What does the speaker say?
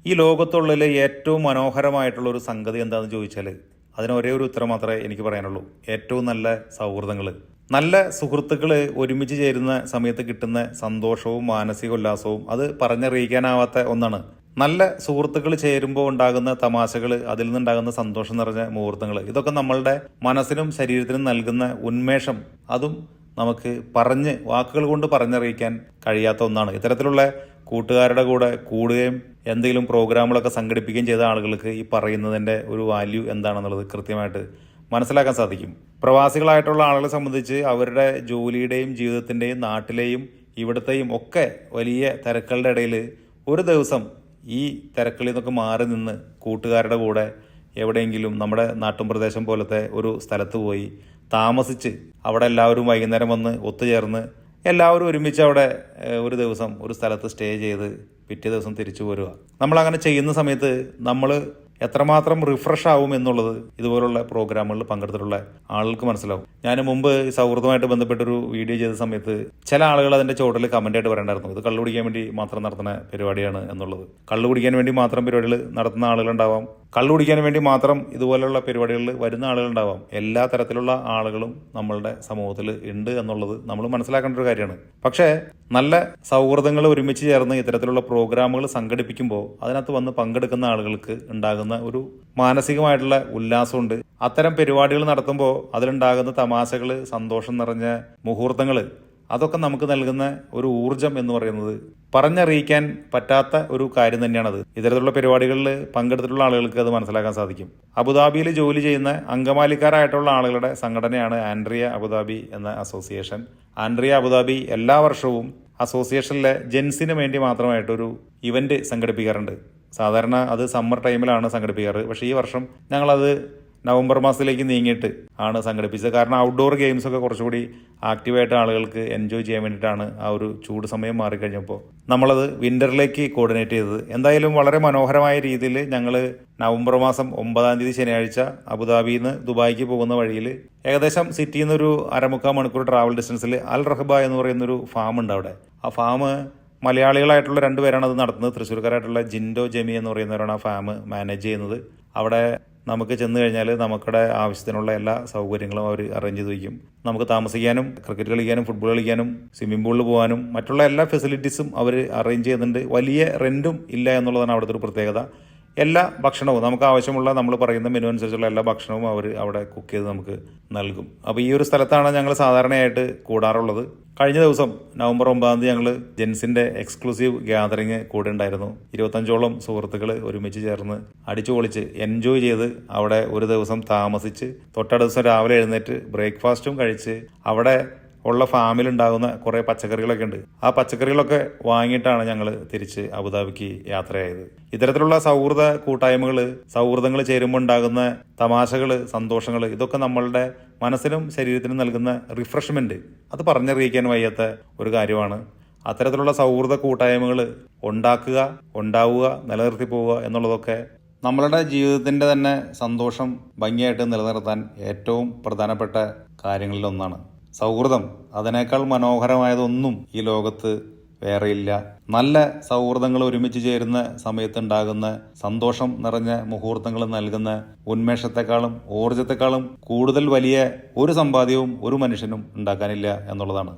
ഈ ലോകത്തുള്ളിൽ ഏറ്റവും മനോഹരമായിട്ടുള്ള ഒരു സംഗതി എന്താണെന്ന് ചോദിച്ചാൽ അതിന് ഒരേ ഒരു ഉത്തരം മാത്രമേ എനിക്ക് പറയാനുള്ളൂ. ഏറ്റവും നല്ല സൗഹൃദങ്ങൾ. നല്ല സുഹൃത്തുക്കൾ ഒരുമിച്ച് ചേരുന്ന സമയത്ത് കിട്ടുന്ന സന്തോഷവും മാനസിക ഉല്ലാസവും അത് പറഞ്ഞറിയിക്കാനാവാത്ത ഒന്നാണ്. നല്ല സുഹൃത്തുക്കൾ ചേരുമ്പോൾ ഉണ്ടാകുന്ന തമാശകൾ, അതിൽ നിന്നുണ്ടാകുന്ന സന്തോഷം നിറഞ്ഞ മുഹൂർത്തങ്ങൾ, ഇതൊക്കെ നമ്മളുടെ മനസ്സിനും ശരീരത്തിനും നൽകുന്ന ഉന്മേഷം, അതും നമുക്ക് വാക്കുകൾ കൊണ്ട് പറഞ്ഞറിയിക്കാൻ കഴിയാത്ത ഒന്നാണ്. ഇത്തരത്തിലുള്ള കൂട്ടുകാരുടെ കൂടെ കൂടുകയും എന്തെങ്കിലും പ്രോഗ്രാമുകളൊക്കെ സംഘടിപ്പിക്കുകയും ചെയ്ത ആളുകൾക്ക് ഈ പറയുന്നതിൻ്റെ ഒരു വാല്യൂ എന്താണെന്നുള്ളത് കൃത്യമായിട്ട് മനസ്സിലാക്കാൻ സാധിക്കും. പ്രവാസികളായിട്ടുള്ള ആളുകളെ സംബന്ധിച്ച് അവരുടെ ജോലിയുടെയും ജീവിതത്തിൻ്റെയും നാട്ടിലെയും ഇവിടത്തെയും ഒക്കെ വലിയ തിരക്കുകളുടെ ഇടയിൽ ഒരു ദിവസം ഈ തിരക്കളിൽ നിന്നൊക്കെ മാറി നിന്ന് കൂട്ടുകാരുടെ കൂടെ എവിടെയെങ്കിലും നമ്മുടെ നാട്ടുംപ്രദേശം പോലത്തെ ഒരു സ്ഥലത്ത് പോയി താമസിച്ച് അവിടെ എല്ലാവരും വൈകുന്നേരം വന്ന് ഒത്തുചേർന്ന് എല്ലാവരും ഒരുമിച്ച് അവിടെ ഒരു ദിവസം ഒരു സ്ഥലത്ത് സ്റ്റേ ചെയ്ത് പിറ്റേ ദിവസം തിരിച്ചു പോരുക. നമ്മളങ്ങനെ ചെയ്യുന്ന സമയത്ത് നമ്മൾ എത്രമാത്രം റിഫ്രഷ് ആവും എന്നുള്ളത് ഇതുപോലുള്ള പ്രോഗ്രാമുകളിൽ പങ്കെടുത്തിട്ടുള്ള ആളുകൾക്ക് മനസ്സിലാവും. ഞാൻ മുമ്പ് സൗഹൃദമായിട്ട് ബന്ധപ്പെട്ടൊരു വീഡിയോ ചെയ്ത സമയത്ത് ചില ആളുകൾ അതിൻ്റെ ചുവട്ടിൽ കമൻ്റായിട്ട് പറയണ്ടായിരുന്നു, ഇത് കള്ളു കുടിക്കാൻ വേണ്ടി മാത്രം നടത്തുന്ന പരിപാടിയാണ് എന്നുള്ളത്. കള്ളു കുടിക്കാൻ വേണ്ടി മാത്രം പരിപാടികൾ നടത്തുന്ന ആളുകളുണ്ടാവാം, കള്ളു കുടിക്കാൻ വേണ്ടി മാത്രം ഇതുപോലെയുള്ള പരിപാടികളിൽ വരുന്ന ആളുകളുണ്ടാവാം. എല്ലാ തരത്തിലുള്ള ആളുകളും നമ്മളുടെ സമൂഹത്തിൽ ഉണ്ട് എന്നുള്ളത് നമ്മൾ മനസ്സിലാക്കേണ്ട ഒരു കാര്യമാണ്. പക്ഷേ നല്ല സൗഹൃദങ്ങൾ ഒരുമിച്ച് ചേർന്ന് ഇത്തരത്തിലുള്ള പ്രോഗ്രാമുകൾ സംഘടിപ്പിക്കുമ്പോൾ അതിനകത്ത് വന്ന് പങ്കെടുക്കുന്ന ആളുകൾക്ക് ഉണ്ടാകുന്ന ഒരു മാനസികമായിട്ടുള്ള ഉല്ലാസമുണ്ട്. അത്തരം പരിപാടികൾ നടത്തുമ്പോൾ അതിലുണ്ടാകുന്ന തമാശകൾ, സന്തോഷം നിറഞ്ഞ മുഹൂർത്തങ്ങൾ, അതൊക്കെ നമുക്ക് നൽകുന്ന ഒരു ഊർജം എന്ന് പറയുന്നത് പറഞ്ഞറിയിക്കാൻ പറ്റാത്ത ഒരു കാര്യം തന്നെയാണത്. ഇത്തരത്തിലുള്ള പരിപാടികളിൽ പങ്കെടുത്തിട്ടുള്ള ആളുകൾക്ക് അത് മനസ്സിലാക്കാൻ സാധിക്കും. അബുദാബിയിൽ ജോലി ചെയ്യുന്ന അങ്കമാലിക്കാരായിട്ടുള്ള ആളുകളുടെ സംഘടനയാണ് ആൻഡ്രിയ അബുദാബി എന്ന അസോസിയേഷൻ. ആൻഡ്രിയ അബുദാബി എല്ലാ വർഷവും അസോസിയേഷനിലെ ജെൻസിന് വേണ്ടി മാത്രമായിട്ടൊരു ഇവന്റ് സംഘടിപ്പിക്കാറുണ്ട്. സാധാരണ അത് സമ്മർ ടൈമിലാണ് സംഘടിപ്പിക്കാറ്. പക്ഷേ ഈ വർഷം ഞങ്ങളത് നവംബർ മാസത്തിലേക്ക് നീങ്ങിയിട്ട് ആണ് സംഘടിപ്പിച്ചത്. കാരണം ഔട്ട്ഡോർ ഗെയിംസൊക്കെ കുറച്ചുകൂടി ആക്റ്റീവായിട്ട് ആളുകൾക്ക് എൻജോയ് ചെയ്യാൻ വേണ്ടിയിട്ടാണ് ആ ഒരു ചൂട് സമയം മാറിക്കഴിഞ്ഞപ്പോൾ നമ്മളത് വിൻ്ററിലേക്ക് കോർഡിനേറ്റ് ചെയ്തത്. എന്തായാലും വളരെ മനോഹരമായ രീതിയിൽ ഞങ്ങൾ നവംബർ മാസം 9 ശനിയാഴ്ച അബുദാബിയിൽ നിന്ന് ദുബായിക്ക് പോകുന്ന വഴിയിൽ ഏകദേശം സിറ്റിയിൽ നിന്നൊരു 1/4 മണിക്കൂർ ട്രാവൽ ഡിസ്റ്റൻസിൽ അൽ റഹ്ബ എന്ന് പറയുന്നൊരു ഫാം ഉണ്ട് അവിടെ. ആ ഫാം മലയാളികളായിട്ടുള്ള 2 പേരാണ് അത് നടത്തുന്നത്. തൃശ്ശൂർക്കാരായിട്ടുള്ള ജിൻഡോ ജെമി എന്ന് പറയുന്നവരാണ് ആ ഫാം മാനേജ് ചെയ്യുന്നത്. അവിടെ നമുക്ക് ചെന്ന് കഴിഞ്ഞാൽ നമുക്കുടെ ആവശ്യത്തിനുള്ള എല്ലാ സൗകര്യങ്ങളും അവർ അറേഞ്ച് ചെയ്ത് വയ്ക്കും. നമുക്ക് താമസിക്കാനും ക്രിക്കറ്റ് കളിക്കാനും ഫുട്ബോൾ കളിക്കാനും സ്വിമ്മിംഗ് പൂളിൽ പോകാനും മറ്റുള്ള എല്ലാ ഫെസിലിറ്റീസും അവർ അറേഞ്ച് ചെയ്യുന്നുണ്ട്. വലിയ റെൻറ്റും ഇല്ല എന്നുള്ളതാണ് അവിടുത്തെ ഒരു പ്രത്യേകത. എല്ലാ ഭക്ഷണവും നമുക്ക് ആവശ്യമുള്ള, നമ്മൾ പറയുന്ന മെനു അനുസരിച്ചുള്ള എല്ലാ ഭക്ഷണവും അവർ അവിടെ കുക്ക് ചെയ്ത് നമുക്ക് നൽകും. അപ്പോൾ ഈ ഒരു സ്ഥലത്താണ് ഞങ്ങൾ സാധാരണയായിട്ട് കൂടാറുള്ളത്. കഴിഞ്ഞ ദിവസം നവംബർ 9 ഞങ്ങൾ ജെൻസിൻ്റെ എക്സ്ക്ലൂസീവ് ഗ്യാതറിങ് കൂടെ ഉണ്ടായിരുന്നു. 25ഓളം സുഹൃത്തുക്കൾ ഒരുമിച്ച് ചേർന്ന് അടിച്ചു പൊളിച്ച് എൻജോയ് ചെയ്ത് അവിടെ ഒരു ദിവസം താമസിച്ച് തൊട്ടടുത്ത ദിവസം രാവിലെ എഴുന്നേറ്റ് ബ്രേക്ക്ഫാസ്റ്റും കഴിച്ച് അവിടെ ഉള്ള ഫാമിലുണ്ടാകുന്ന കുറേ പച്ചക്കറികളൊക്കെ ഉണ്ട്. ആ പച്ചക്കറികളൊക്കെ വാങ്ങിയിട്ടാണ് ഞങ്ങൾ തിരിച്ച് അബുദാബിക്ക് യാത്രയായത്. ഇത്തരത്തിലുള്ള സൗഹൃദ കൂട്ടായ്മകൾ, സൗഹൃദങ്ങൾ ചേരുമ്പോൾ ഉണ്ടാകുന്ന തമാശകൾ, സന്തോഷങ്ങൾ, ഇതൊക്കെ നമ്മളുടെ മനസ്സിനും ശരീരത്തിനും നൽകുന്ന റിഫ്രഷ്മെൻറ്റ്, അത് പറഞ്ഞറിയിക്കാൻ വയ്യാത്ത ഒരു കാര്യമാണ്. അത്തരത്തിലുള്ള സൗഹൃദ കൂട്ടായ്മകൾ ഉണ്ടാവുക, നിലനിർത്തി പോവുക എന്നുള്ളതൊക്കെ നമ്മളുടെ ജീവിതത്തിൻ്റെ തന്നെ സന്തോഷം ഭംഗിയായിട്ട് നിലനിർത്താൻ ഏറ്റവും പ്രധാനപ്പെട്ട കാര്യങ്ങളിലൊന്നാണ്. സൗഹൃദം അതിനേക്കാൾ മനോഹരമായതൊന്നും ഈ ലോകത്ത് വേറെയില്ല. നല്ല സൗഹൃദങ്ങൾ ഒരുമിച്ച് ചേരുന്ന സമയത്തുണ്ടാകുന്ന സന്തോഷം നിറഞ്ഞ മുഹൂർത്തങ്ങൾ നൽകുന്ന ഉന്മേഷത്തെക്കാളും ഊർജത്തെക്കാളും കൂടുതൽ വലിയ ഒരു സമ്പാദ്യവും ഒരു മനുഷ്യനും ഉണ്ടാക്കാനില്ല എന്നുള്ളതാണ്.